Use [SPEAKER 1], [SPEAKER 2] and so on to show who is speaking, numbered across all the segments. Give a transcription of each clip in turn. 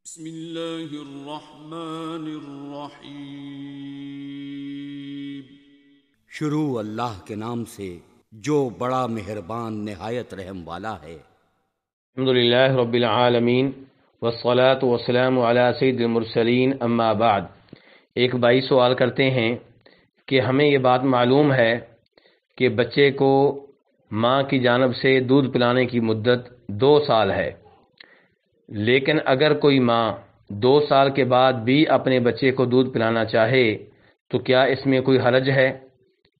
[SPEAKER 1] بسم اللہ الرحمن الرحیم۔
[SPEAKER 2] شروع اللہ کے نام سے جو بڑا مہربان نہایت رحم والا ہے۔
[SPEAKER 3] الحمدللہ رب العالمین والصلاة والسلام علی سید المرسلین، اما بعد۔ ایک بھائی سوال کرتے ہیں کہ ہمیں یہ بات معلوم ہے کہ بچے کو ماں کی جانب سے دودھ پلانے کی مدت 2 سال ہے، لیکن اگر کوئی ماں 2 سال کے بعد بھی اپنے بچے کو دودھ پلانا چاہے تو کیا اس میں کوئی حرج ہے؟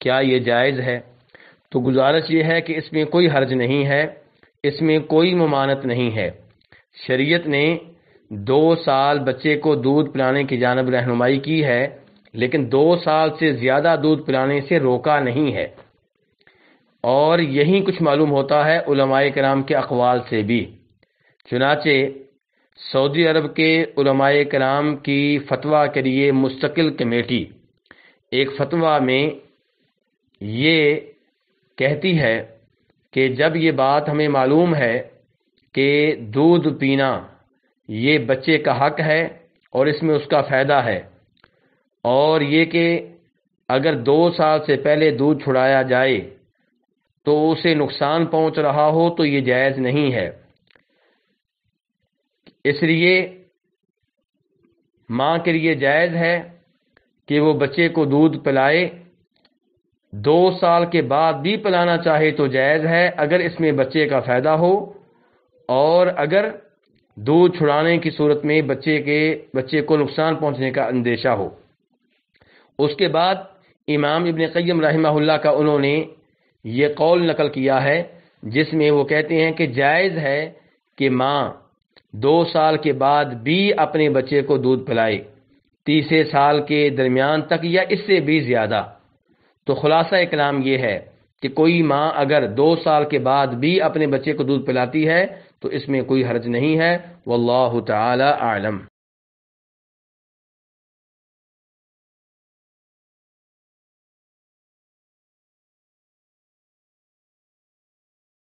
[SPEAKER 3] کیا یہ جائز ہے؟ تو گزارش یہ ہے کہ اس میں کوئی حرج نہیں ہے، اس میں کوئی ممانعت نہیں ہے۔ شریعت نے 2 سال بچے کو دودھ پلانے کی جانب رہنمائی کی ہے، لیکن 2 سال سے زیادہ دودھ پلانے سے روکا نہیں ہے، اور یہی کچھ معلوم ہوتا ہے علماء کرام کے اقوال سے بھی۔ چنانچہ سعودی عرب کے علماء کرام کی فتویٰ کے لیے مستقل کمیٹی ایک فتویٰ میں یہ کہتی ہے کہ جب یہ بات ہمیں معلوم ہے کہ دودھ پینا یہ بچے کا حق ہے اور اس میں اس کا فائدہ ہے، اور یہ کہ اگر 2 سال سے پہلے دودھ چھڑایا جائے تو اسے نقصان پہنچ رہا ہو تو یہ جائز نہیں ہے۔ اس لیے ماں کے لیے جائز ہے کہ وہ بچے کو دودھ پلائے، 2 سال کے بعد بھی پلانا چاہے تو جائز ہے اگر اس میں بچے کا فائدہ ہو، اور اگر دودھ چھڑانے کی صورت میں بچے کو نقصان پہنچنے کا اندیشہ ہو۔ اس کے بعد امام ابن قیم رحمہ اللہ کا انہوں نے یہ قول نقل کیا ہے جس میں وہ کہتے ہیں کہ جائز ہے کہ ماں 2 سال کے بعد بھی اپنے بچے کو دودھ پلائے، 30 سال کے درمیان تک یا اس سے بھی زیادہ۔ تو خلاصہ کلام یہ ہے کہ کوئی ماں اگر 2 سال کے بعد بھی اپنے بچے کو دودھ پلاتی ہے تو اس میں کوئی حرج نہیں ہے، واللہ تعالی اعلم۔